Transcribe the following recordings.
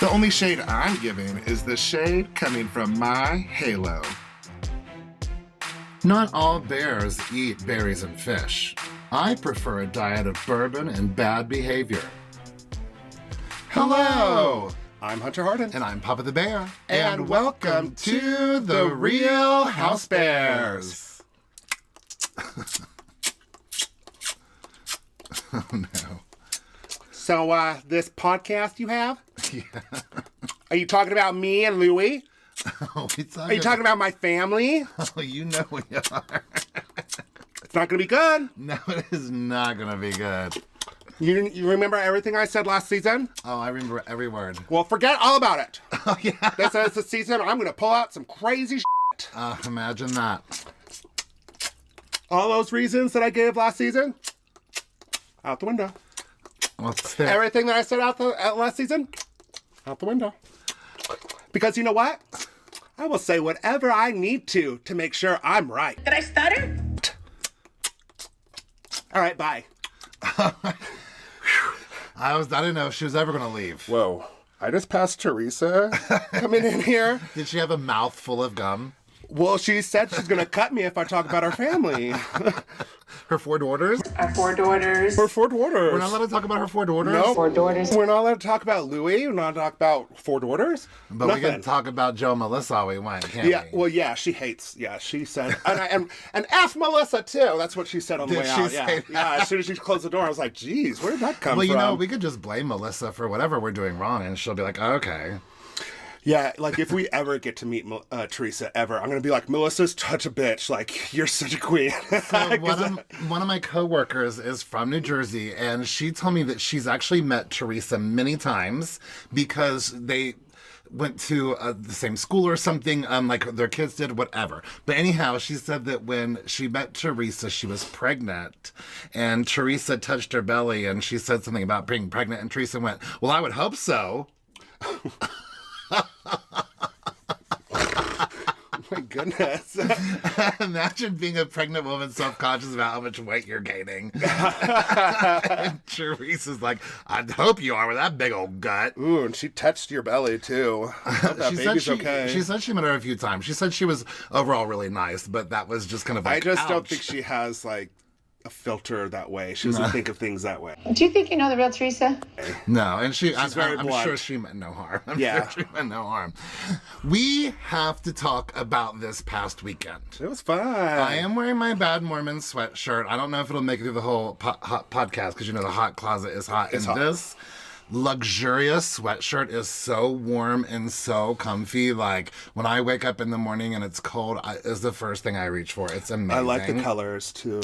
The only shade I'm giving is the shade coming from my halo. Not all bears eat berries and fish. I prefer a diet of bourbon and bad behavior. Hello! I'm Hunter Harden. And I'm Papa the Bear. And welcome to The Real Housebears. Oh no. So, this podcast you have? Yeah. Are you talking about me and Louie? Oh, Are you talking about my family? Oh, you know we are. It's not going to be good. No, it is not going to be good. You remember everything I said last season? Oh, I remember every word. Well, forget all about it. Oh, yeah. This is the season I'm going to pull out some crazy shit. Imagine that. All those reasons that I gave last season, out the window. What's that? Everything that I said last season, out the window. Because you know what? I will say whatever I need to make sure I'm right. Did I stutter? All right, bye. I didn't know if she was ever going to leave. Whoa. I just passed Teresa coming in here. Did she have a mouth full of gum? Well, she said she's going to cut me if I talk about our family. Her 4 daughters? Our 4 daughters. Her 4 daughters. We're not allowed to talk about her 4 daughters? No. 4 daughters. We're not allowed to talk about Louie. We're not allowed to talk about 4 daughters. But Nothing. we can talk about Joe and Melissa all we want, can't Yeah, we? well, yeah, she hates. Yeah, she said, and F Melissa too. That's what she said on the Did way she out. say Yeah, that? yeah. As soon as she closed the door, I was like, "Geez, where did that come Well, from?" you know, we could just blame Melissa for whatever we're doing wrong, and she'll be like, oh, okay. Yeah, like if we ever get to meet Teresa ever, I'm gonna be like, Melissa's such a bitch. Like, you're such a queen. So one of my coworkers is from New Jersey, and she told me that she's actually met Teresa many times because they went to the same school or something, like their kids did, whatever. But anyhow, she said that when she met Teresa, she was pregnant, and Teresa touched her belly, and she said something about being pregnant, and Teresa went, well, I would hope so. My goodness. Imagine being a pregnant woman self-conscious about how much weight you're gaining. And Teresa's like, I hope you are with that big old gut. Ooh, and she touched your belly too. I hope that baby's okay. She said she met her a few times. She said she was overall really nice, but that was just kind of like, I just don't ouch. think she has like a filter that way. She doesn't think of things that way. Do you think you know the real Teresa? No, and I'm very blunt. sure she meant no harm. I'm Yeah. sure she meant no harm. We have to talk about this past weekend. It was fun. I am wearing my Bad Mormon sweatshirt. I don't know if it'll make it through the whole hot podcast because, you know, the hot closet is hot. It's hot. This luxurious sweatshirt is so warm and so comfy. Like, when I wake up in the morning and it's cold, is the first thing I reach for. It's amazing. I like the colors too.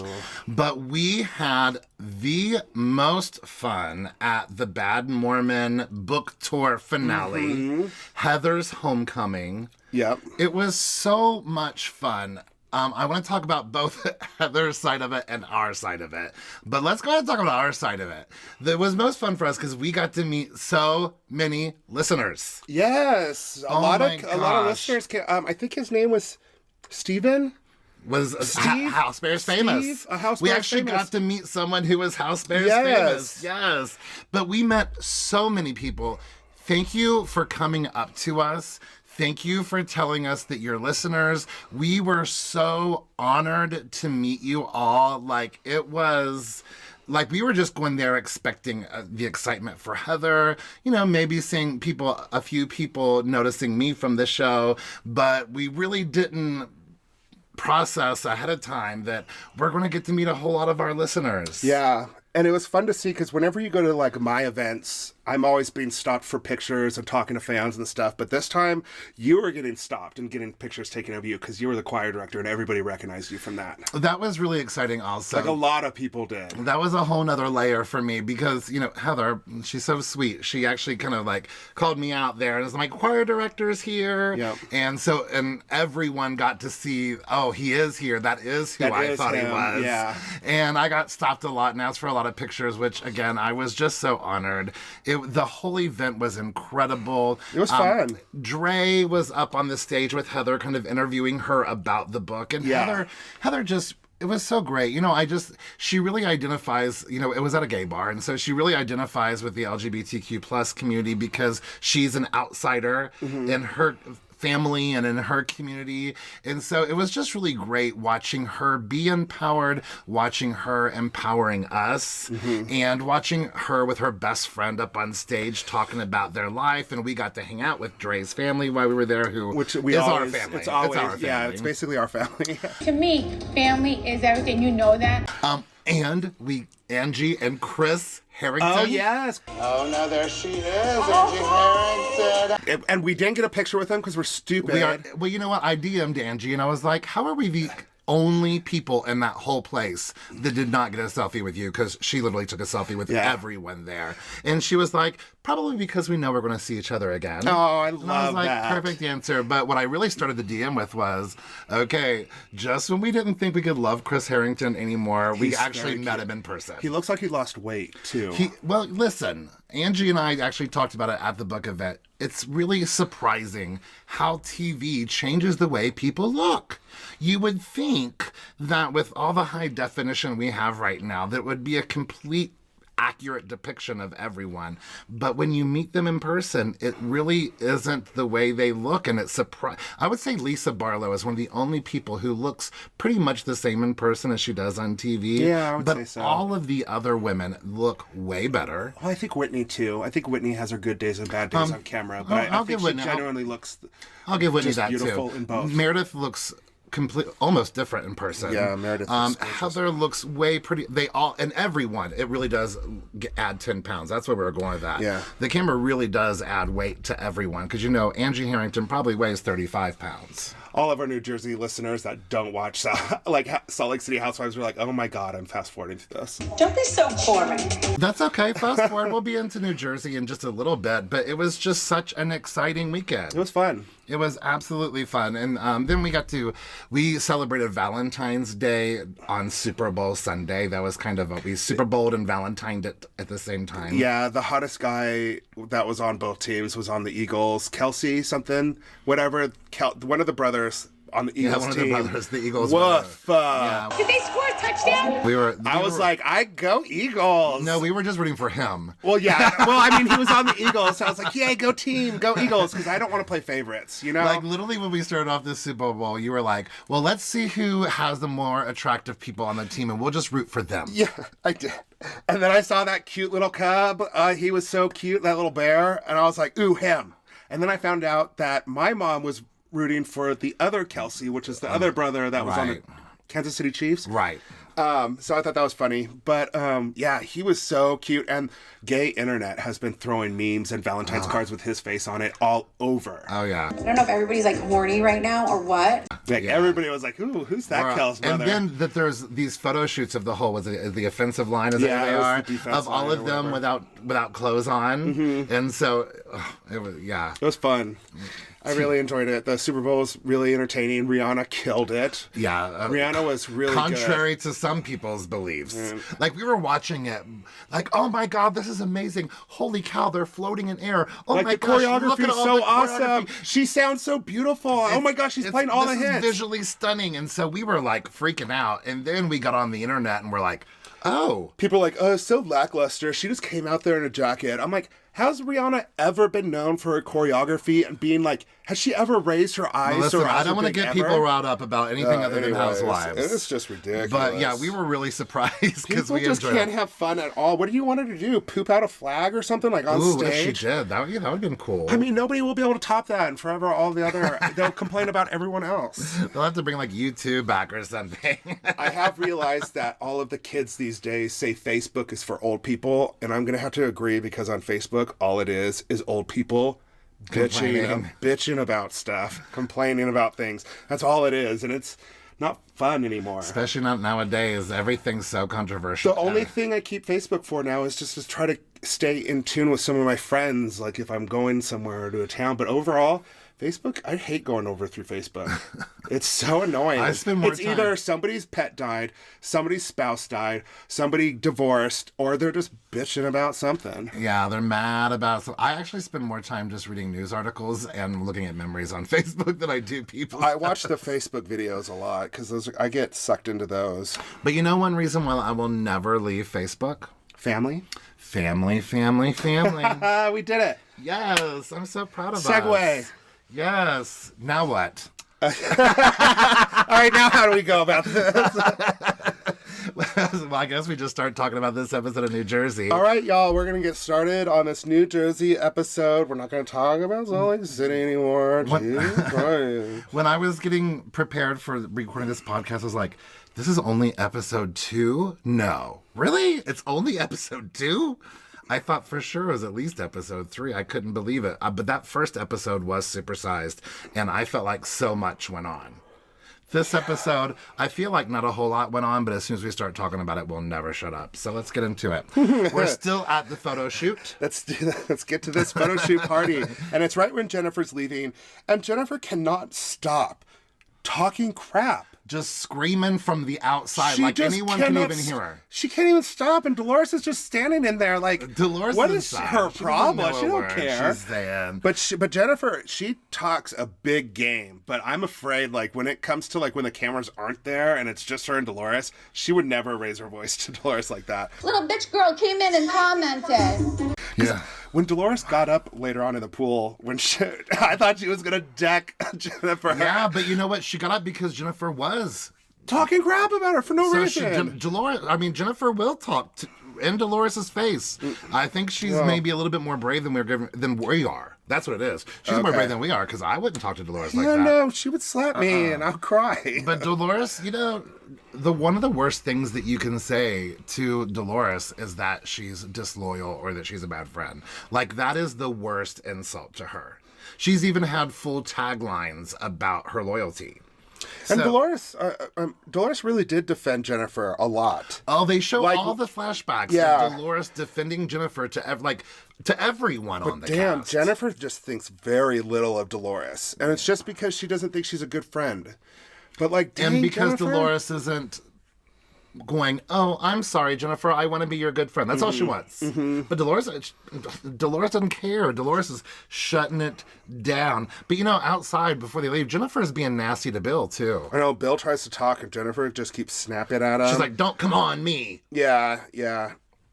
But we had the most fun at the Bad Mormon book tour finale, Heather's Homecoming. Yep. It was so much fun. I want to talk about both Heather's side of it and our side of it. But let's go ahead and talk about our side of it. It was most fun for us because we got to meet so many listeners. Yes. A lot of listeners came. I think his name was Steven. Was Steve? Housebears famous. Steve, a Housebears we actually famous. got to meet someone who was Housebears Yes. famous. Yes. But we met so many people. Thank you for coming up to us. Thank you for telling us that you're listeners. We were so honored to meet you all. Like, it was like we were just going there expecting the excitement for Heather, you know, maybe seeing a few people noticing me from the show, but we really didn't process ahead of time that we're going to get to meet a whole lot of our listeners. Yeah. And it was fun to see because whenever you go to like my events, I'm always being stopped for pictures and talking to fans and stuff. But this time, you were getting stopped and getting pictures taken of you because you were the choir director and everybody recognized you from that. That was really exciting also. Like a lot of people did. That was a whole nother layer for me because, you know, Heather, she's so sweet. She actually kind of like called me out there and was like, choir director's here. Yep. And everyone got to see, oh, he is here. That is who I thought he was. Yeah. And I got stopped a lot and asked for a lot of pictures, which again, I was just so honored. The whole event was incredible. It was fun. Dre was up on the stage with Heather, kind of interviewing her about the book. And Yeah. Heather just, it was so great. She really identifies, it was at a gay bar. And so she really identifies with the LGBTQ plus community because she's an outsider in her family and in her community. And so it was just really great watching her be empowered, watching her empowering us, and watching her with her best friend up on stage talking about their life. And we got to hang out with Dre's family while we were there, our family. It's always, our family. Yeah, it's basically our family. To me, family is everything. You know that. And Angie and Chris Harrington. Oh, yes. Oh, no, there she is, Angie Harrington. And we didn't get a picture with them because we're stupid. Well, you know what? I DM'd Angie and I was like, how are we the only people in that whole place that did not get a selfie with you? Because she literally took a selfie with everyone there. And she was like, probably because we know we're going to see each other again. Oh, I love I was like, that. Perfect answer. But what I really started the DM with was, okay, just when we didn't think we could love Chris Harrington anymore, we actually met him in person. He looks like he lost weight, too. Well, listen, Angie and I actually talked about it at the book event. It's really surprising how TV changes the way people look. You would think that with all the high definition we have right now, that would be a complete accurate depiction of everyone. But when you meet them in person, it really isn't the way they look. And it's I would say Lisa Barlow is one of the only people who looks pretty much the same in person as she does on TV. Yeah, I would say so. But all of the other women look way better. Well, I think Whitney, too. I think Whitney has her good days and bad days on camera. But I think she genuinely looks I'll give Whitney that, beautiful too. in both. Meredith looks almost different in person. Yeah, Meredith is Heather looks way pretty. And everyone, it really does add 10 pounds. That's where we were going with that. Yeah. The camera really does add weight to everyone because, Angie Harrington probably weighs 35 pounds. All of our New Jersey listeners that don't watch Salt Lake City Housewives were like, oh my God, I'm fast forwarding through this. Don't be so boring. That's okay. Fast forward. We'll be into New Jersey in just a little bit, but it was just such an exciting weekend. It was fun. It was absolutely fun. And then we celebrated Valentine's Day on Super Bowl Sunday. That was kind of we Super Bowled and Valentined it at the same time. Yeah, the hottest guy that was on both teams was on the Eagles. Kelsey something, whatever. One of the brothers on the Eagles team. One of the brothers, the Eagles. Woof. Did they score a touchdown? I was like, I go Eagles. No, we were just rooting for him. Well, yeah. Well, I mean, he was on the Eagles, so I was like, yay, go team, go Eagles, because I don't want to play favorites, Like, literally, when we started off this Super Bowl, you were like, well, let's see who has the more attractive people on the team, and we'll just root for them. Yeah, I did. And then I saw that cute little cub. He was so cute, that little bear, and I was like, ooh, him. And then I found out that my mom was rooting for the other Kelsey, which is the other brother that was on the Kansas City Chiefs. Right. So I thought that was funny. But yeah, he was so cute. And gay internet has been throwing memes and Valentine's cards with his face on it all over. Oh, yeah. I don't know if everybody's like horny right now or what. Everybody was like, ooh, who's that Kel's brother? And then that there's these photo shoots of the whole, the offensive line, as they are, of all of them without clothes on. Mm-hmm. And so, it was fun. I really enjoyed it. The Super Bowl was really entertaining. Rihanna killed it. Yeah. Rihanna was really contrary to some people's beliefs. Like, we were watching it, like, oh my God, this is amazing. Holy cow, they're floating in air. Oh like my the gosh, choreography is so awesome. She sounds so beautiful. Oh my gosh, she's playing all the hits. It's visually stunning. And so we were like freaking out. And then we got on the internet and we're like, oh. People are like, oh, it's so lackluster. She just came out there in a jacket. I'm like, has Rihanna ever been known for her choreography and being like, has she ever raised her eyes? Listen, I don't want to get people riled up about anything other than Housewives. It's just ridiculous. But yeah, we were really surprised because we just can't have fun at all. What do you want her to do? Poop out a flag or something like on stage? What if she did? That would have been cool. I mean, nobody will be able to top that, and forever all the other they'll complain about everyone else. They'll have to bring like YouTube back or something. I have realized that all of the kids these days say Facebook is for old people, and I'm gonna have to agree because on Facebook all it is old people bitching about stuff, complaining about things. That's all it is, and it's not fun anymore. Especially not nowadays. Everything's so controversial. The only thing I keep Facebook for now is just to try to stay in tune with some of my friends, like if I'm going somewhere to a town. But overall, Facebook, I hate going over through Facebook. It's so annoying. I spend more It's time. either somebody's pet died, somebody's spouse died, somebody divorced, or they're just bitching about something. Yeah, they're mad about something. I actually spend more time just reading news articles and looking at memories on Facebook than I do people. I watch the Facebook videos a lot because I get sucked into those. But you know one reason why I will never leave Facebook? Family? Family, family, family. We did it. Yes, I'm so proud of us. Segue. Yes. Now what? All right, now how do we go about this? Well, I guess we just start talking about this episode of New Jersey. All right, y'all, we're going to get started on this New Jersey episode. We're not going to talk about Salt Lake City anymore. Jesus Christ. When I was getting prepared for recording this podcast, I was like, this is only episode 2? No. Really? It's only episode 2? I thought for sure it was at least episode 3. I couldn't believe it. But that first episode was supersized, and I felt like so much went on. This episode, I feel like not a whole lot went on, but as soon as we start talking about it, we'll never shut up. So let's get into it. We're still at the photo shoot. Let's get to this photo shoot party. And it's right when Jennifer's leaving, and Jennifer cannot stop talking crap. Just screaming from the outside, She like just anyone can cannot even hear her. She can't even stop, and Dolores is just standing in there like, Dolores what is is inside. her She doesn't problem? know She a don't word. care. She's saying. But Jennifer, she talks a big game. But I'm afraid, like, when it comes to, like, when the cameras aren't there and it's just her and Dolores, she would never raise her voice to Dolores like that. Little bitch girl came in and commented. Yeah. When Dolores got up later on in the pool, I thought she was going to deck Jennifer. Yeah, but you know what? She got up because Jennifer was. Talking crap about her for no So reason. Jennifer will talk in Dolores' face. I think she's maybe a little bit more brave than we are. That's what it is. She's more Okay. brave than we are, because I wouldn't talk to Dolores like Yeah, that. no, she would slap me and I'll cry. But Dolores, you know, one of the worst things that you can say to Dolores is that she's disloyal or that she's a bad friend. Like, that is the worst insult to her. She's even had full taglines about her loyalty. And So- Dolores really did defend Jennifer a lot. Oh, they show Like- all the flashbacks Yeah. of Dolores defending Jennifer to everyone on the Damn, cast. Jennifer just thinks very little of Dolores. And it's just because she doesn't think she's a good friend. But like, dang, And because Jennifer? Dolores isn't going, oh, I'm sorry, Jennifer, I want to be your good friend. That's all she wants. But Dolores doesn't care. Dolores is shutting it down. But you know, outside before they leave, Jennifer is being nasty to Bill too. I know, Bill tries to talk and Jennifer just keeps snapping at him. She's like, don't come on me. yeah.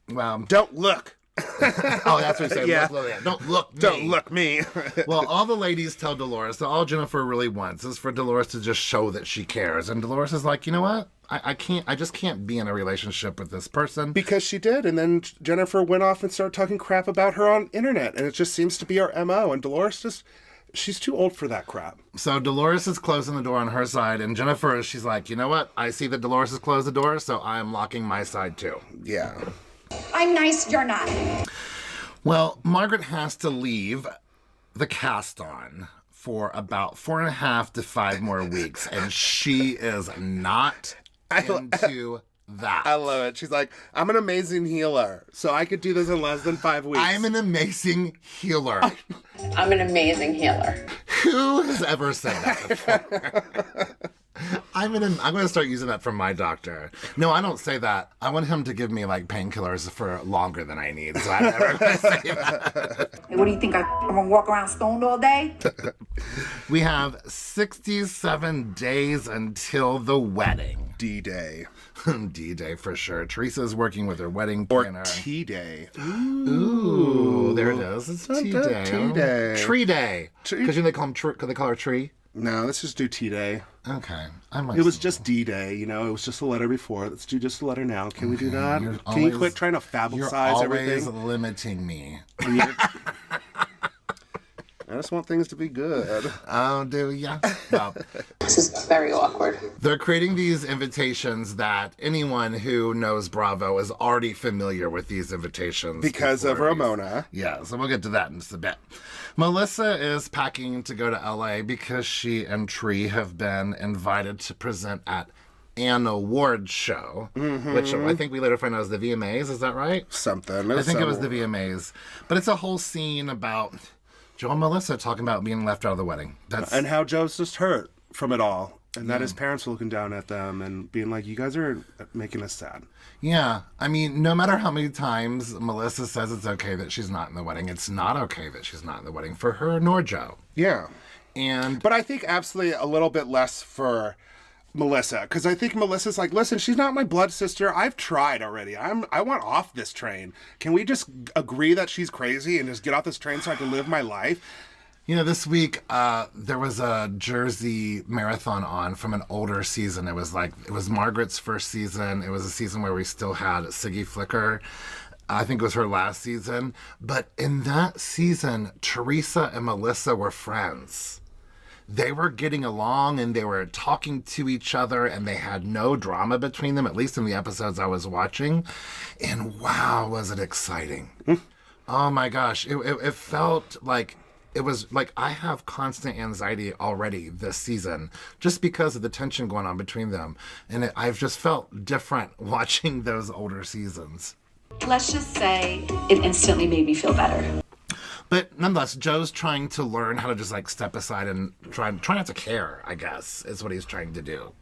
Well, Don't look. oh, that's what she said. Yeah. Don't look me. Don't look me. Well, all the ladies tell Dolores that all Jennifer really wants is for Dolores to just show that she cares. And Dolores is like, you know what? I just can't be in a relationship with this person. Because she did. And then Jennifer went off and started talking crap about her on internet. And it just seems to be her MO. And Dolores she's too old for that crap. So Dolores is closing the door on her side, and Jennifer, she's like, you know what? I see that Dolores has closed the door, so I'm locking my side too. Yeah. I'm nice, you're not. Well, Margaret has to leave the cast on for about 4.5 to 5 more weeks, and she is not into that. I love it. She's like, I'm an amazing healer, so I could do this in less than 5 weeks. I'm an amazing healer. I'm an amazing healer. Who has ever said that before? I'm going to start using that from my doctor. No, I don't say that. I want him to give me like painkillers for longer than I need. So I'm never going to say that. Hey, what do you think? I'm gonna walk around stoned all day? We have 67 days until the wedding. D-Day. D-Day for sure. Teresa is working with her wedding Or planner. T-Day. Ooh, there it is. It's T-Day. T-Day. Tree Day. Because they call her Tree? No, let's just do T-Day. Okay. I might It was just D-Day, you know. It was just a letter before. Let's do just a letter now. Can we do that? You're Can you always- quit trying to You're fablicize always everything? limiting me. I just want things to be good. Oh, do ya? Well, This is very awkward. they're creating these invitations that anyone who knows Bravo is already familiar with these invitations. Because of before these. Ramona. Yeah, so we'll get to that in just a bit. Melissa is packing to go to LA because she and Tree have been invited to present at an award show, which I think we later find out is the VMAs. Is that right? Something. I think it was the VMAs. But it's a whole scene about Joe and Melissa talking about being left out of the wedding. And how Joe's just hurt from it all. And that his parents were looking down at them and being like, you guys are making us sad. Yeah. I mean, no matter how many times Melissa says it's okay that she's not in the wedding, it's not okay that she's not in the wedding for her nor Joe. Yeah. But I think absolutely a little bit less for Melissa, because I think Melissa's like, listen, she's not my blood sister. I've tried already. I want off this train. Can we just agree that she's crazy and just get off this train so I can live my life? You know, this week there was a Jersey marathon on from an older season. It was Margaret's first season. It was a season where we still had Siggy Flicker. I think it was her last season. But in that season, Teresa and Melissa were friends. They were getting along and they were talking to each other and they had no drama between them, at least in the episodes I was watching. And wow, was it exciting. Oh my gosh. It felt like... It was like I have constant anxiety already this season just because of the tension going on between them. And I've just felt different watching those older seasons. Let's just say it instantly made me feel better. But nonetheless, Joe's trying to learn how to just like step aside and try not to care, I guess, is what he's trying to do.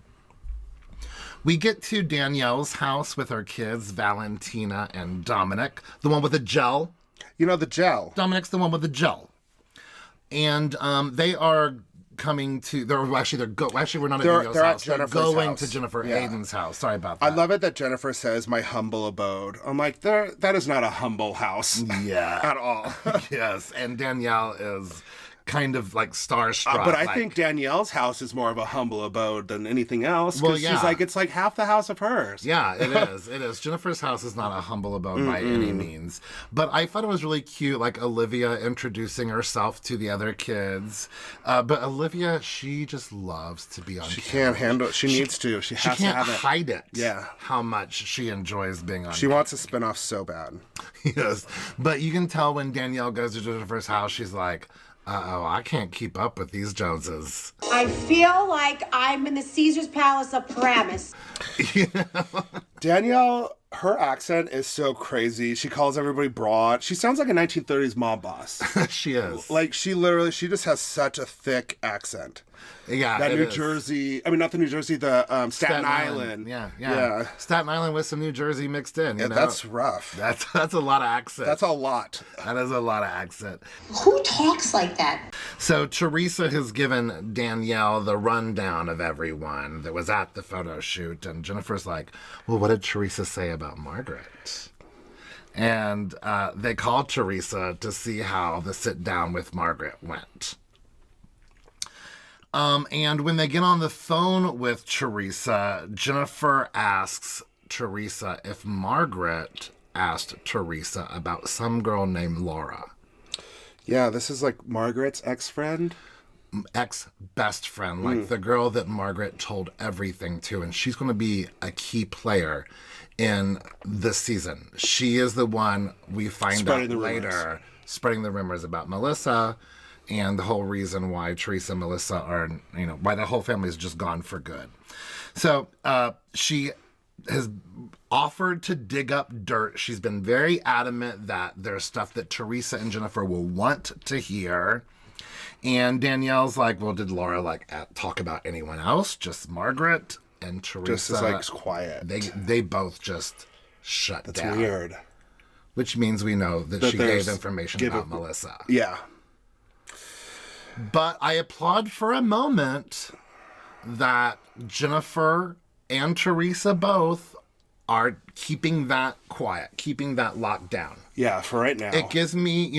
We get to Danielle's house with her kids, Valentina and Dominic, the one with the gel. You know, the gel. Dominic's the one with the gel. And they are coming to. We're not at Danielle's house. They're going to Jennifer Hayden's house. Sorry about that. I love it that Jennifer says my humble abode. I'm like, that is not a humble house. Yeah, at all. Yes, and Danielle is kind of like starstruck. But I think Danielle's house is more of a humble abode than anything else. Well, yeah. She's like, it's like half the house of hers. Yeah, it is. It is. Jennifer's house is not a humble abode by any means. But I thought it was really cute, like Olivia introducing herself to the other kids. But Olivia, she just loves to be on camera. She can't handle it. She needs to. She has to have it. She can't hide it. Yeah. How much she enjoys being on She wants a spinoff so bad. Yes. But you can tell when Danielle goes to Jennifer's house, she's like, uh-oh, I can't keep up with these Joneses. I feel like I'm in the Caesar's Palace of Paramus. Danielle, her accent is so crazy. She calls everybody broad. She sounds like a 1930s mob boss. She is. Like, she just has such a thick accent. Yeah, that New Jersey, I mean, not the New Jersey, the Staten Island. Yeah. Staten Island with some New Jersey mixed in. You know? That's rough. That's a lot of accent. That's a lot. That is a lot of accent. Who talks like that? So Teresa has given Danielle the rundown of everyone that was at the photo shoot. And Jennifer's like, well, what did Teresa say about Margaret? And they called Teresa to see how the sit down with Margaret went. And when they get on the phone with Teresa, Jennifer asks Teresa if Margaret asked Teresa about some girl named Laura. Yeah, this is like Margaret's ex-friend? Ex-best friend, like the girl that Margaret told everything to, and she's going to be a key player in this season. She is the one we find out later, spreading the rumors about Melissa. And the whole reason why Teresa and Melissa are, why the whole family is just gone for good. So she has offered to dig up dirt. She's been very adamant that there's stuff that Teresa and Jennifer will want to hear. And Danielle's like, well, did Laura talk about anyone else? Just Margaret and Teresa. Just as quiet. They both just shut down. That's weird. Which means we know that she gave information about Melissa. Yeah. But I applaud for a moment that Jennifer and Teresa both are keeping that quiet, keeping that locked down. Yeah, for right now. It gives me,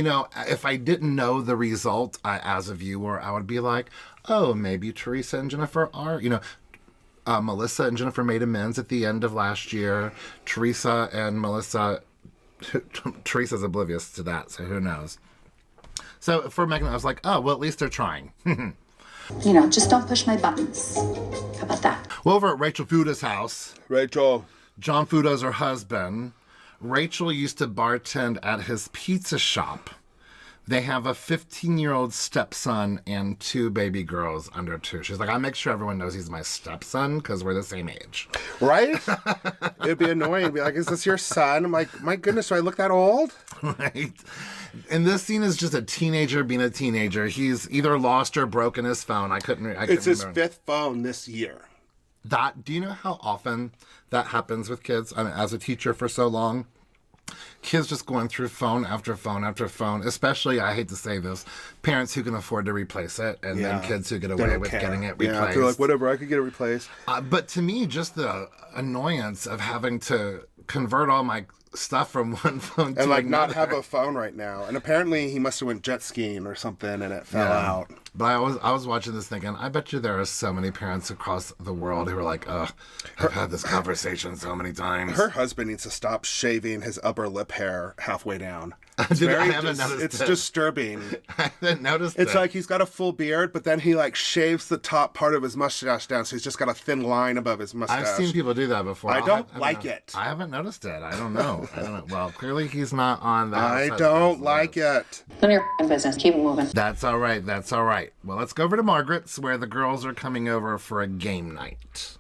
if I didn't know the result as a viewer, I would be like, oh, maybe Teresa and Jennifer are, Melissa and Jennifer made amends at the end of last year. Teresa and Melissa, Teresa's oblivious to that, so who knows? So for Megan, I was like, oh, well, at least they're trying. Just don't push my buttons. How about that? Well, over at Rachel Fuda's house. Rachel. John Fuda's her husband. Rachel used to bartend at his pizza shop They have a 15-year-old stepson and 2 baby girls under 2. She's like, I make sure everyone knows he's my stepson because we're the same age. Right? It'd be annoying to be like, is this your son? I'm like, my goodness, do I look that old? Right? And this scene is just a teenager being a teenager. He's either lost or broken his phone. I couldn't It's his remember. 5th phone this year. Do you know how often that happens with kids? I mean, as a teacher for so long, kids just going through phone after phone after phone, especially, I hate to say this, parents who can afford to replace it, and then kids who get They away don't with care. getting it Yeah, replaced. they're like, whatever, I could get it replaced. But to me, just the annoyance of having to convert all my stuff from one phone to And like another. not have a phone right now. And apparently he must have went jet skiing or something and it fell out. But I was watching this thinking, I bet you there are so many parents across the world who are like, ugh, I've had this conversation so many times. Her husband needs to stop shaving his upper lip hair halfway down. I haven't noticed It's it. disturbing. I haven't noticed It's it. like he's got a full beard, but then he like shaves the top part of his mustache down, so he's just got a thin line above his mustache. I've seen people do that before. I don't like it. I haven't noticed it. I don't know. Well, clearly he's not on that. I don't like it. None of your f***ing business. Keep it moving. That's all right. That's all right. Well, let's go over to Margaret's, where the girls are coming over for a game night.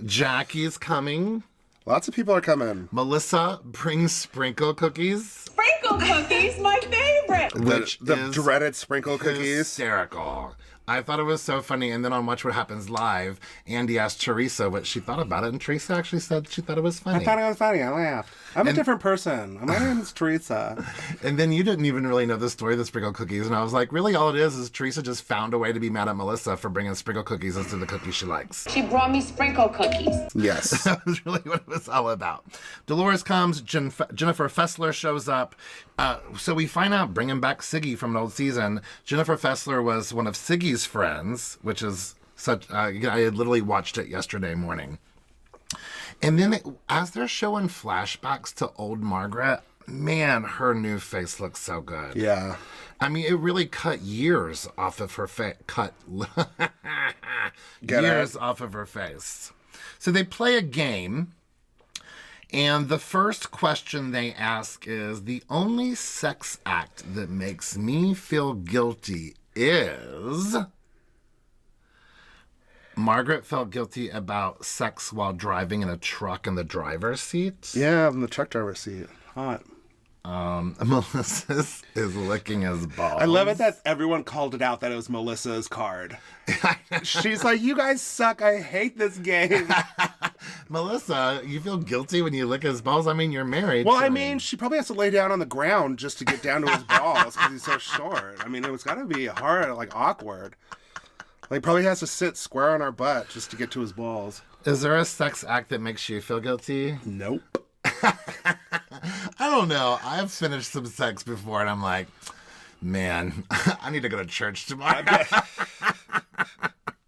Jackie's coming. Lots of people are coming. Melissa brings sprinkle cookies, Sprinkle cookies, my favorite. which The is dreaded sprinkle cookies. hysterical. I thought it was so funny. And then on Watch What Happens Live, Andy asked Teresa what she thought about it, and Teresa actually said she thought it was funny. I thought it was funny. I laughed. I'm a different person. My name is Teresa. And then you didn't even really know the story of the sprinkle cookies. And I was like, really, all it is Teresa just found a way to be mad at Melissa for bringing sprinkle cookies instead of the cookies she likes. She brought me sprinkle cookies. Yes. That was really what it was all about. Dolores comes. Jennifer Fessler shows up. So we find out, bringing back Siggy from an old season, Jennifer Fessler was one of Siggy's friends, which is such... I had literally watched it yesterday morning. And then as they're showing flashbacks to old Margaret, man, her new face looks so good. Yeah. I mean, it really cut years off of her face. Get years it? off of her face. So they play a game, and the first question they ask is, the only sex act that makes me feel guilty is... Margaret felt guilty about sex while driving in a truck in the driver's seat. Yeah, in the truck driver's seat. Hot. Melissa is licking his balls. I love it that everyone called it out that it was Melissa's card. She's like, you guys suck. I hate this game. Melissa, you feel guilty when you lick his balls? I mean, you're married. Well, so- I mean, she probably has to lay down on the ground just to get down to his balls because he's so short. I mean, it was got to be hard, like awkward. Like, probably has to sit square on our butt just to get to his balls. Is there a sex act that makes you feel guilty? Nope. I don't know. I've finished some sex before, and I'm like, man, I need to go to church tomorrow.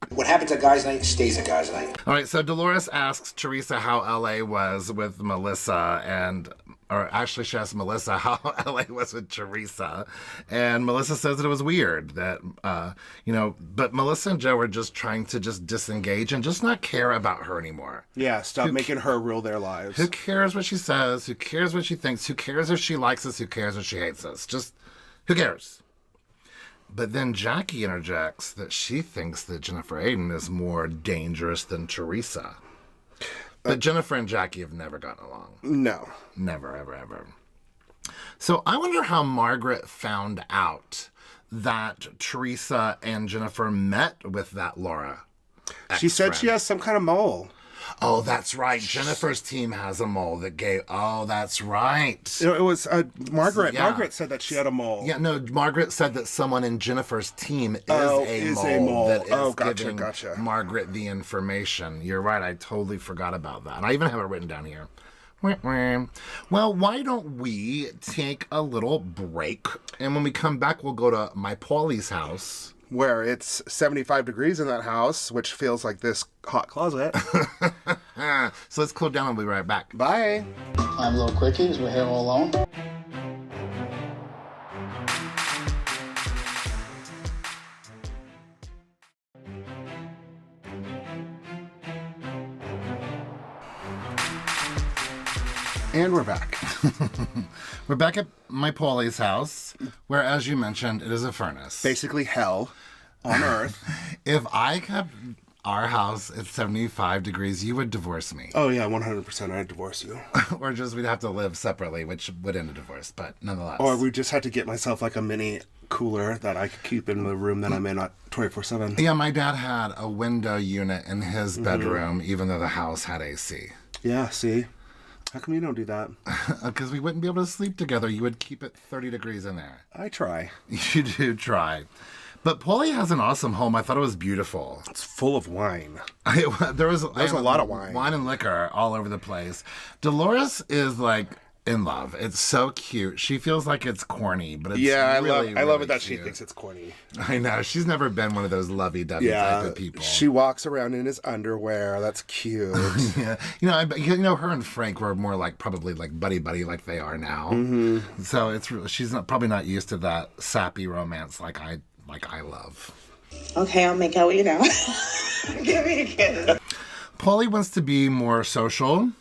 What happens at guys' night stays at guys' night. All right, so Dolores asks Teresa how LA was with Melissa, or actually she asked Melissa how LA was with Teresa, and Melissa says that it was weird that, but Melissa and Joe were just trying to just disengage and just not care about her anymore. Yeah, stop making her rule their lives. Who cares what she says? Who cares what she thinks? Who cares if she likes us? Who cares if she hates us? Just, who cares? But then Jackie interjects that she thinks that Jennifer Aiden is more dangerous than Teresa. But Jennifer and Jackie have never gotten along. No. Never, ever, ever. So I wonder how Margaret found out that Teresa and Jennifer met with that Laura. She said she has some kind of mole. Oh, that's right. Jennifer's team has a mole that gave... Oh, that's right. It was Margaret. Yeah. Margaret said that she had a mole. Yeah, no, Margaret said that someone in Jennifer's team is a mole that is giving Margaret the information. You're right. I totally forgot about that. And I even have it written down here. Well, why don't we take a little break? And when we come back, we'll go to my Paulie's house. Where it's 75 degrees in that house, which feels like this hot closet. So let's cool down and we'll be right back. Bye. I'm a little quickie as we're here all alone. And we're back. We're back at my Paulie's house, where, as you mentioned, it is a furnace. Basically hell on earth. If I kept our house at 75 degrees, you would divorce me. Oh, yeah, 100% I'd divorce you. Or just we'd have to live separately, which would end a divorce, but nonetheless. Or we just had to get myself like a mini cooler that I could keep in the room that I'm in at 24/7. Yeah, my dad had a window unit in his bedroom, even though the house had AC. Yeah, see? How come you don't do that? Because we wouldn't be able to sleep together. You would keep it 30 degrees in there. I try. You do try. But Paulie has an awesome home. I thought it was beautiful. It's full of wine. There's a lot of wine. Wine and liquor all over the place. Dolores is like in love. It's so cute. She feels like it's corny, but it's really, I love really it that cute. she thinks it's corny. I know. She's never been one of those lovey-dovey type of people. She walks around in his underwear. That's cute. Yeah. Her and Frank were more like probably like buddy-buddy like they are now. So she's probably not used to that sappy romance like I love. Okay, I'll make out with you now. Give me a kiss. Paulie wants to be more social,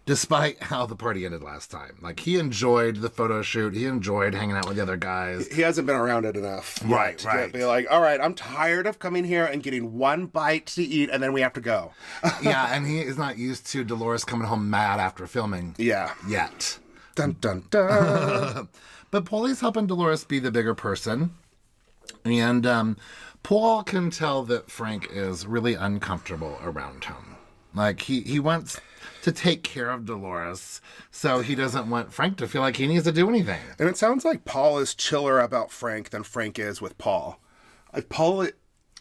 despite how the party ended last time. Like, he enjoyed the photo shoot. He enjoyed hanging out with the other guys. He hasn't been around it enough. Right. To be like, all right, I'm tired of coming here and getting one bite to eat, and then we have to go. Yeah, and he is not used to Dolores coming home mad after filming. Yeah. Yet. Dun, dun, dun. But Paulie's helping Dolores be the bigger person. And Paul can tell that Frank is really uncomfortable around him. Like, he wants to take care of Dolores, so he doesn't want Frank to feel like he needs to do anything. And it sounds like Paul is chiller about Frank than Frank is with Paul. Like, Paul,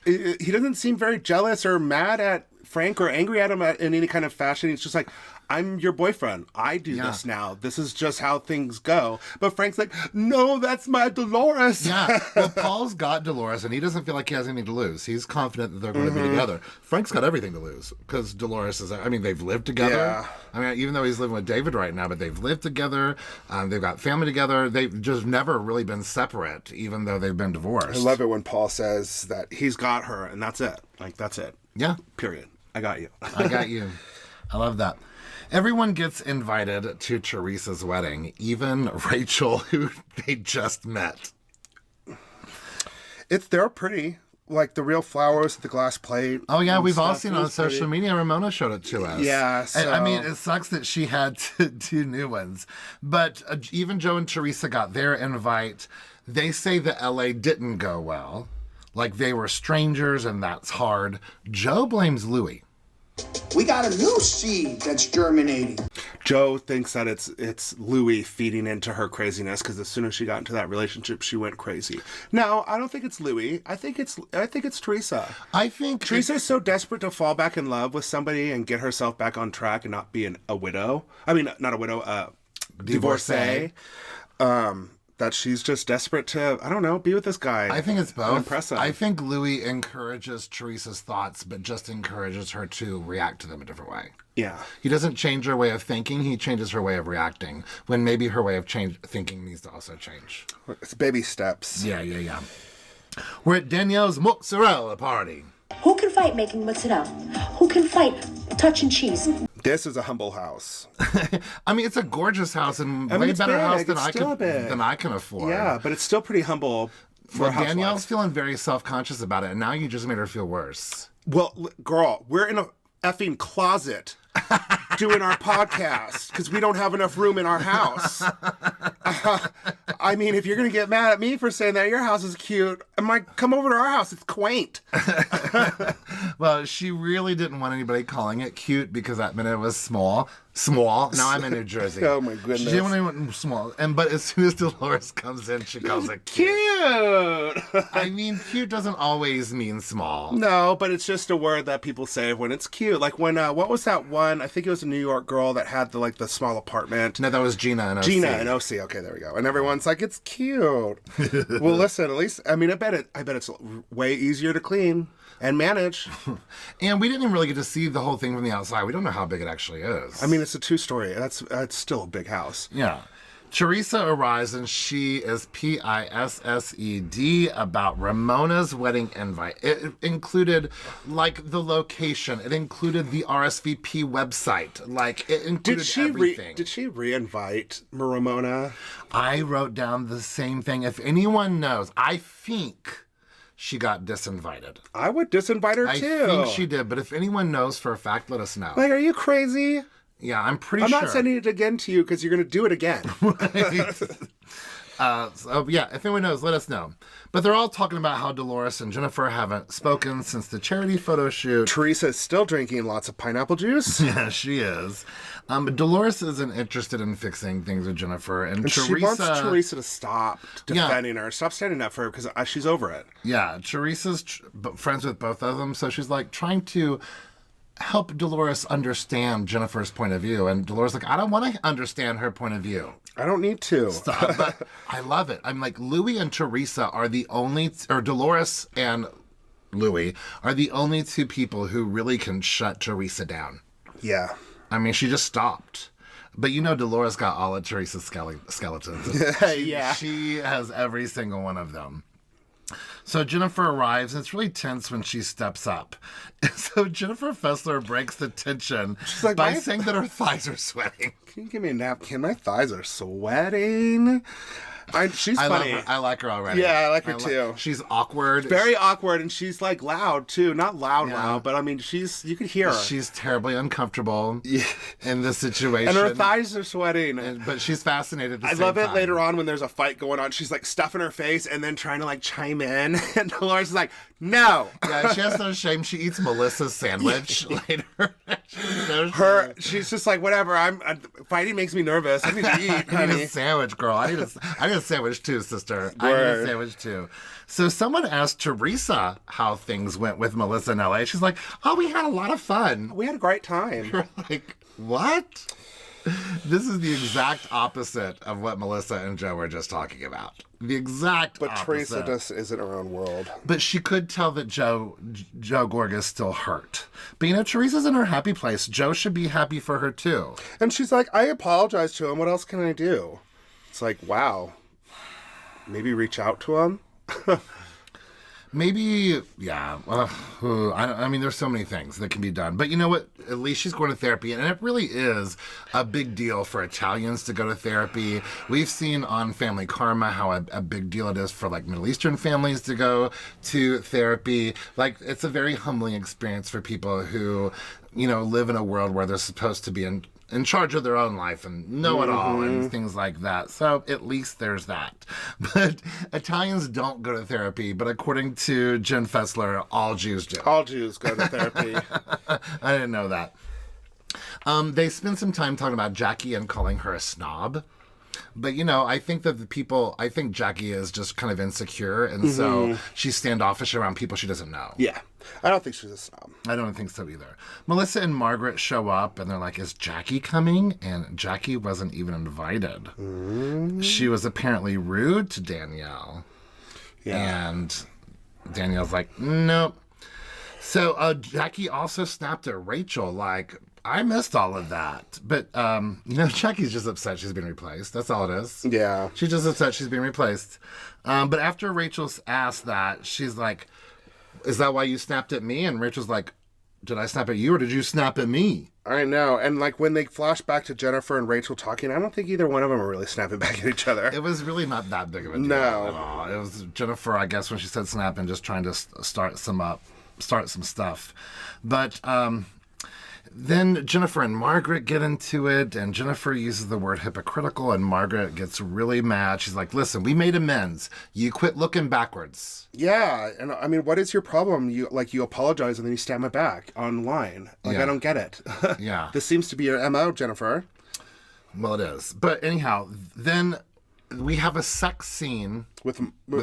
he doesn't seem very jealous or mad at Frank or angry at him in any kind of fashion. He's just like, I'm your boyfriend. I do this now. This is just how things go. But Frank's like, no, that's my Dolores. Yeah. Well, Paul's got Dolores, and he doesn't feel like he has anything to lose. He's confident that they're going to be together. Frank's got everything to lose because Dolores is, they've lived together. Yeah. Even though he's living with David right now, but they've lived together. They've got family together. They've just never really been separate, even though they've been divorced. I love it when Paul says that he's got her, and that's it. Like, that's it. Yeah. Period. I got you. I got you. I love that. Everyone gets invited to Teresa's wedding, even Rachel, who they just met. They're pretty. Like the real flowers, the glass plate. Oh, yeah, we've all seen it on social media. Ramona showed it to us. Yeah, so... it sucks that she had two new ones. But even Joe and Teresa got their invite. They say that LA didn't go well. Like they were strangers, and that's hard. Joe blames Louis. We got a new seed that's germinating. Joe thinks that it's Louis feeding into her craziness because as soon as she got into that relationship, she went crazy. No, I don't think it's Louis. I think it's Teresa. I think Teresa's so desperate to fall back in love with somebody and get herself back on track and not be a widow. I mean, not a widow, divorcee. That she's just desperate to, I don't know, be with this guy. I think it's both. Impress him. I think Louis encourages Teresa's thoughts, but just encourages her to react to them a different way. Yeah. He doesn't change her way of thinking. He changes her way of reacting, when maybe her way of thinking needs to also change. It's baby steps. Yeah. We're at Danielle's Mozzarella party. Who can fight making mozzarella? Who can fight touching cheese? This is a humble house. It's a gorgeous house and it's way better big. house than It's than I can afford. Yeah, but it's still pretty humble for a housewife. Danielle's feeling very self-conscious about it, and now you just made her feel worse. Well, girl, we're in a effing closet doing our podcast because we don't have enough room in our house. If you're going to get mad at me for saying that your house is cute, come over to our house. It's quaint. Well, she really didn't want anybody calling it cute because that meant it was small. Small. Now I'm in New Jersey. Oh, my goodness. She didn't want anyone small. But as soon as Dolores comes in, she calls it cute. Cute doesn't always mean small. No, but it's just a word that people say when it's cute. Like when, what was that one? I think it was a New York girl that had the small apartment. No, that was Gina and OC. Gina and OC. Okay, there we go. And everyone's like, it's cute. Well, listen, at least, I bet it's way easier to clean and manage. And we didn't even really get to see the whole thing from the outside. We don't know how big it actually is. It's a 2-story. That's still a big house. Yeah. Teresa arrives and she is pissed about Ramona's wedding invite. It included like the location. It included the RSVP website. Like it included everything. Did she re-invite Ramona? I wrote down the same thing. If anyone knows, I think she got disinvited. I would disinvite her too. I think she did, but if anyone knows for a fact, let us know. Like, are you crazy? Yeah, I'm pretty sure. I'm not sending it again to you because you're going to do it again. So yeah, if anyone knows, let us know. But they're all talking about how Dolores and Jennifer haven't spoken since the charity photo shoot. Teresa is still drinking lots of pineapple juice. Yeah, she is. Dolores isn't interested in fixing things with Jennifer. And Teresa, she wants Teresa to stop defending her. Stop standing up for her because she's over it. Yeah, Teresa's friends with both of them. So she's like trying to help Dolores understand Jennifer's point of view. And Dolores like, I don't want to understand her point of view. I don't need to. Stop. But I love it. I'm like, Louis and Teresa are the only, or Dolores and Louis are the only two people who really can shut Teresa down. Yeah. I mean, she just stopped. But you know Dolores got all of Teresa's skeletons. Yeah. She has every single one of them. So Jennifer arrives, and it's really tense when she steps up. So Jennifer Fessler breaks the tension by saying that her thighs are sweating. Can you give me a napkin? My thighs are sweating. She's funny. I like her already. Yeah, I like her too. She's awkward. Very awkward, and she's like loud too. Not loud, but I mean, you can hear her. She's terribly uncomfortable in this situation. And her thighs are sweating. But she's fascinated at the same I love it time. later on when there's a fight going on. She's like stuffing her face and then trying to like chime in. And Dolores is like, no. Yeah, she has no shame. She eats Melissa's sandwich later. She's just like, whatever. Fighting makes me nervous. I need to eat. I need a sandwich, girl. I need a sandwich too, sister. I need a sandwich too. So someone asked Teresa how things went with Melissa in LA. She's like, oh, we had a lot of fun. We had a great time. You're like, what? This is the exact opposite of what Melissa and Joe were just talking about. The exact opposite. But Teresa just is in her own world. But she could tell that Joe Gorga is still hurt. But you know, Teresa's in her happy place. Joe should be happy for her too. And she's like, I apologize to him. What else can I do? It's like, wow. Maybe reach out to him? Maybe, yeah. I mean, there's so many things that can be done. But you know what? At least she's going to therapy. And it really is a big deal for Italians to go to therapy. We've seen on Family Karma how a big deal it is for like Middle Eastern families to go to therapy. Like, it's a very humbling experience for people who, you know, live in a world where they're supposed to be in charge of their own life and know it all and things like that. So at least there's that. But Italians don't go to therapy, but according to Jen Fessler, all Jews do. All Jews go to therapy. I didn't know that. They spend some time talking about Jackie and calling her a snob. But, you know, I think that I think Jackie is just kind of insecure, and so she's standoffish around people she doesn't know. Yeah. I don't think she's a snob. I don't think so either. Melissa and Margaret show up, and they're like, is Jackie coming? And Jackie wasn't even invited. She was apparently rude to Danielle. Yeah. And Danielle's like, nope. So Jackie also snapped at Rachel, like, I missed all of that. But, you know, Jackie's just upset she's been replaced. That's all it is. Yeah. She's just upset she's being replaced. But after Rachel's asked that, she's like, is that why you snapped at me? And Rachel's like, did I snap at you or did you snap at me? I know. And like when they flash back to Jennifer and Rachel talking, I don't think either one of them are really snapping back at each other. It was really not that big of a deal at all. It was Jennifer, I guess, when she said snap and just trying to start some stuff. But then Jennifer and Margaret get into it, and Jennifer uses the word hypocritical, and Margaret gets really mad. She's like, listen, we made amends. You quit looking backwards. Yeah, and I mean, what is your problem? You apologize and then you stab my back online. Like, I don't get it. Yeah. This seems to be your MO, Jennifer. Well, it is. But anyhow, then we have a sex scene with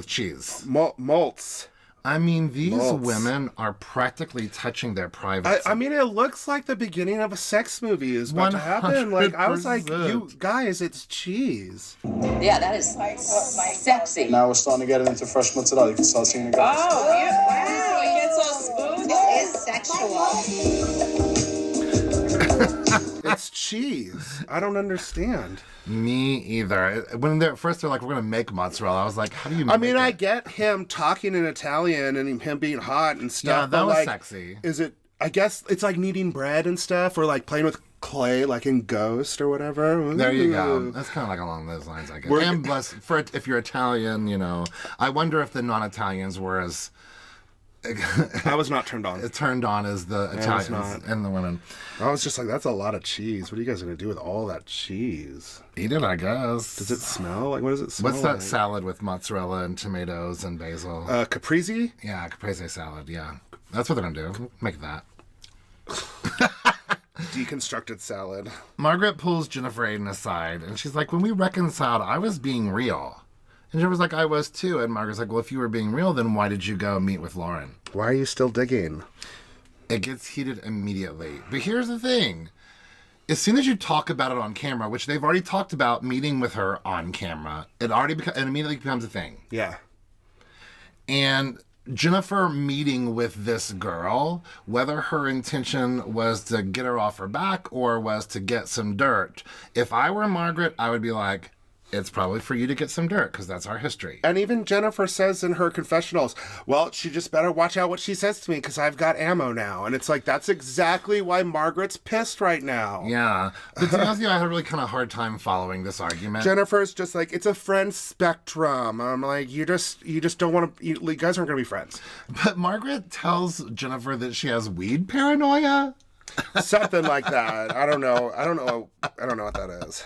cheese. Malts. I mean, these women are practically touching their privacy. I mean, it looks like the beginning of a sex movie is about to happen. Like, I was like, you guys, it's cheese. Yeah, that is sexy. Now we're starting to get it into fresh mozzarella. You can start seeing the guys. Oh, yeah. Wow. It gets all smooth. This is sexual. It's cheese? I don't understand. Me either. When they're first they're like, we're gonna make mozzarella. I was like, how do you make I mean, it? I get him talking in Italian and him being hot and stuff. Yeah, that but, was like, sexy. Is it? I guess it's like kneading bread and stuff, or like playing with clay, like in Ghost or whatever. There you go. Ooh. That's kind of like along those lines, I guess. We're- And plus, if you're Italian, you know, I wonder if the non-Italians were as I was not turned on. turned on as the Italians not. and the women. I was just like, that's a lot of cheese. What are you guys gonna do with all that cheese? Eat it, I guess. Does it smell? Like, what does it smell? What's that like? salad with mozzarella and tomatoes and basil? Caprese? Yeah, caprese salad. Yeah, that's what they're gonna do. Make that. Deconstructed salad. Margaret pulls Jennifer Aiden aside, and she's like, when we reconciled, I was being real. And Jennifer's like, I was too. And Margaret's like, well, if you were being real, then why did you go meet with Lauren? Why are you still digging? It gets heated immediately. But here's the thing. As soon as you talk about it on camera, which they've already talked about meeting with her on camera, it immediately becomes a thing. Yeah. And Jennifer meeting with this girl, whether her intention was to get her off her back or was to get some dirt, if I were Margaret, I would be like, it's probably for you to get some dirt because that's our history. And even Jennifer says in her confessionals, well, she just better watch out what she says to me because I've got ammo now. And it's like, that's exactly why Margaret's pissed right now. Yeah. But to be honest with you, I had a really kind of hard time following this argument. Jennifer's just like, it's a friend spectrum. I'm like, you just don't want to, you guys aren't going to be friends. But Margaret tells Jennifer that she has weed paranoia. Something like that. I don't know what that is.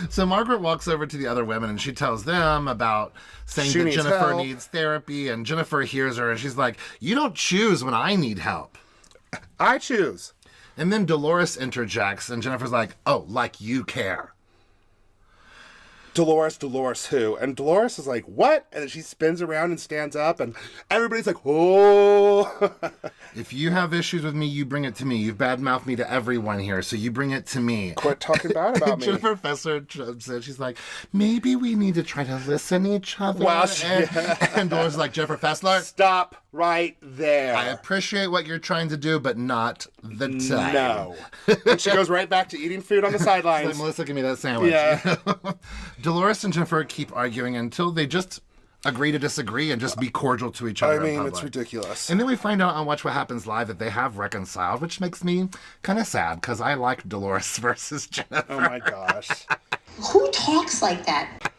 So Margaret walks over to the other women and she tells them about saying She that needs Jennifer help. needs therapy, and Jennifer hears her and she's like, you don't choose when I need help. I choose. And then Dolores interjects and Jennifer's like, oh, like you care. Dolores who? And Dolores is like, what? And then she spins around and stands up and everybody's like, oh. If you have issues with me, you bring it to me. You've badmouthed me to everyone here, so you bring it to me. Quit talking bad about me. Jennifer Fessler said, she's like, maybe we need to try to listen to each other. Well, and Dolores is like, Jennifer Fessler, Stop right there. I appreciate what you're trying to do, but not the time. No. And she goes right back to eating food on the Like, sidelines. Melissa, give me that sandwich. Yeah. Dolores and Jennifer keep arguing until they just agree to disagree and just be cordial to each other. I in mean, public. it's ridiculous. And then we find out on Watch What Happens Live that they have reconciled, which makes me kind of sad because I like Dolores versus Jennifer. Oh my gosh. Who talks like that?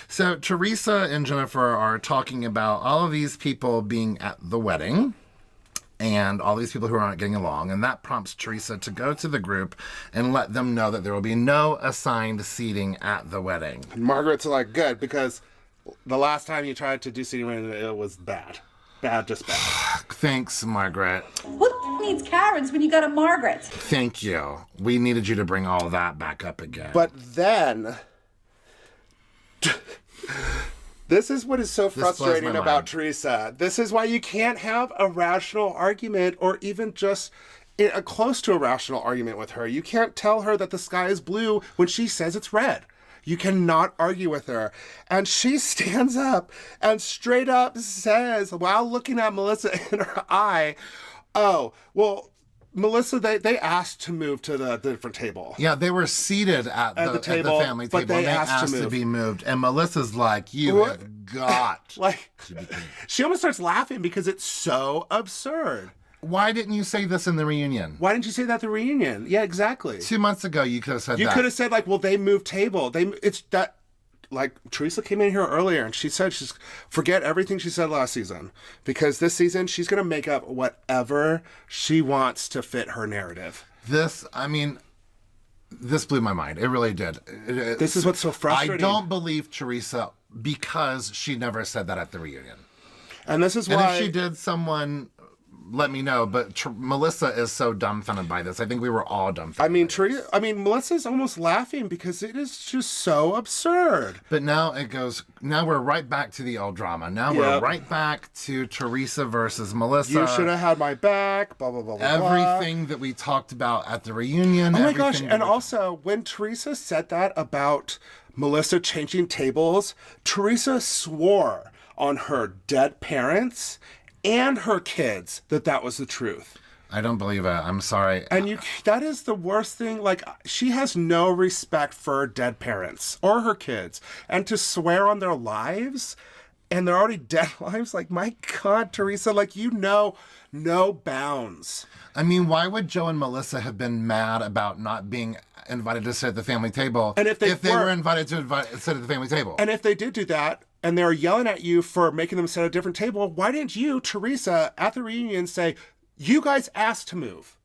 So Teresa and Jennifer are talking about all of these people being at the wedding and all these people who aren't getting along. And that prompts Teresa to go to the group and let them know that there will be no assigned seating at the wedding. Margaret's like, good, because the last time you tried to do seating, it was bad. Bad, just bad. Thanks, Margaret. Who needs Karens when you got a Margaret? Thank you. We needed you to bring all that back up again. But then, this is what is so blows my frustrating about mind. Teresa. This is why you can't have a rational argument or even just a close to a rational argument with her. You can't tell her that the sky is blue when she says it's red. You cannot argue with her. And she stands up and straight up says, while looking at Melissa in her eye, oh, well, Melissa, they asked to move to the different table. yeah, they were seated at the table, family but table, they and they asked to to move. be moved. And Melissa's like, you What? have got. Like, she almost starts laughing because it's so absurd. Why didn't you say this in the reunion? Why didn't you say that at the reunion? Yeah, exactly. 2 months ago, you could have said You that. could have said, like, well, they moved table. It's that, like, Teresa came in here earlier and she said forget everything she said last season. Because this season, she's going to make up whatever she wants to fit her narrative. This blew my mind. It really did. This is what's so frustrating. I don't believe Teresa because she never said that at the reunion. And this is And why... if she did, someone let me know. But Melissa is so dumbfounded by this. I think we were all dumbfounded. I mean, Melissa's almost laughing because it is just so absurd. But now now we're right back to the old drama. Now we're Yep. right back to Teresa versus Melissa. You should have had my back, blah, blah, blah, blah, blah. Everything that we talked about at the reunion. Oh my gosh, everything that and we- also, when Teresa said that about Melissa changing tables, Teresa swore on her dead parents and her kids that was the truth. I don't believe it. I'm sorry. And that is the worst thing. Like, she has no respect for her dead parents or her kids. And to swear on their lives, and they're already dead lives, like, my God, Teresa, like, no bounds. I mean, why would Joe and Melissa have been mad about not being invited to sit at the family table And if they were invited to sit at the family table? And if they did do that, and they were yelling at you for making them sit at a different table, why didn't you, Teresa, at the reunion say, you guys asked to move?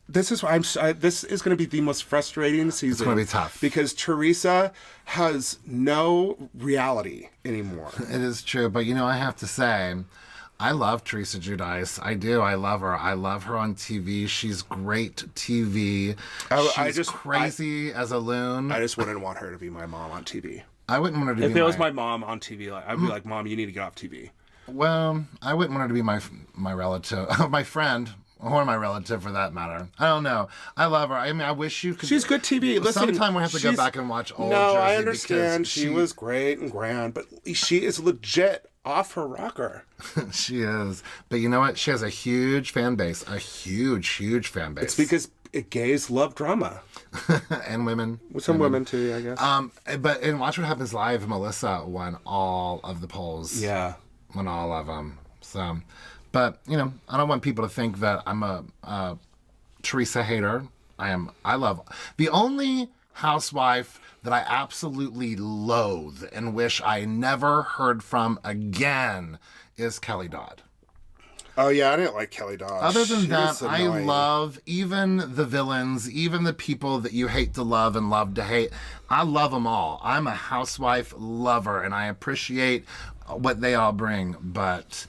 This is going to be the most frustrating season. It's going to be tough. Because Teresa has no reality anymore. It is true, but I have to say, I love Teresa Giudice. I do. I love her. I love her on TV. She's great TV. She's crazy as a loon. I just wouldn't want her to be my mom on TV. I wouldn't want her to be If it was my mom on TV, I'd be like, Mom, you need to get off TV. Well, I wouldn't want her to be my relative, my friend, or my relative for that matter. I don't know. I love her. I mean, I wish you could. She's good TV. Listen, sometime we have to go back and watch old No, Jersey. I understand. She was great and grand, but she is legit off her rocker. She is. But you know what? She has a huge fan base. A huge, huge fan base. It's because gays love drama. And women. With some women too, I guess. But in Watch What Happens Live, Melissa won all of the polls. Yeah. Won all of them. So, but, I don't want people to think that I'm a Teresa hater. I love. The only housewife that I absolutely loathe and wish I never heard from again is Kelly Dodd. Oh, yeah, I didn't like Kelly Dodd. Other than that, I love even the villains, even the people that you hate to love and love to hate. I love them all. I'm a housewife lover, and I appreciate what they all bring. But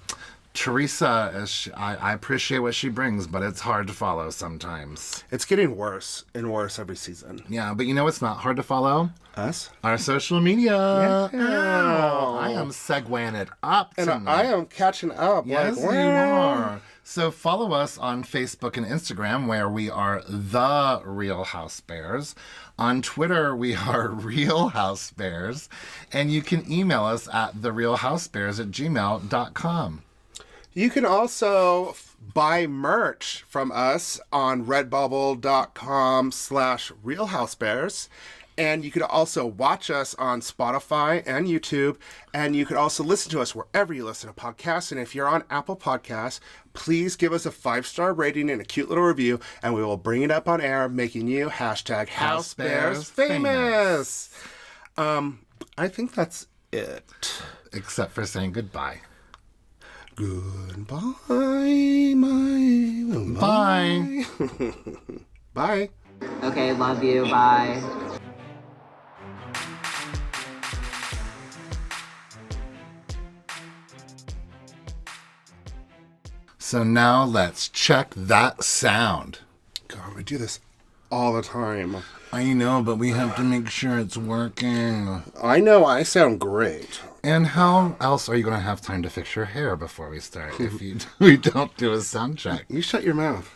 Teresa, I appreciate what she brings, but it's hard to follow sometimes. It's getting worse and worse every season. Yeah, but it's not hard to follow? Us? Our social media. Yeah. Oh, I am segueing it up tonight. And I am catching up. Yes, you are. So follow us on Facebook and Instagram, where we are The Real House Bears. On Twitter, we are Real House Bears. And you can email us at therealhousebears@gmail.com. You can also buy merch from us on redbubble.com/realhousebears. And you could also watch us on Spotify and YouTube. And you could also listen to us wherever you listen to podcasts. And if you're on Apple Podcasts, please give us a 5-star rating and a cute little review. And we will bring it up on air, making you #HouseBearsFamous. I think that's it. Except for saying goodbye. Goodbye, Bye. Bye. Okay, love you. Bye. So now let's check that sound. God, we do this all the time. I know, but we have to make sure it's working. I know I sound great. And how else are you going to have time to fix your hair before we start if we don't do a sound check? You shut your mouth.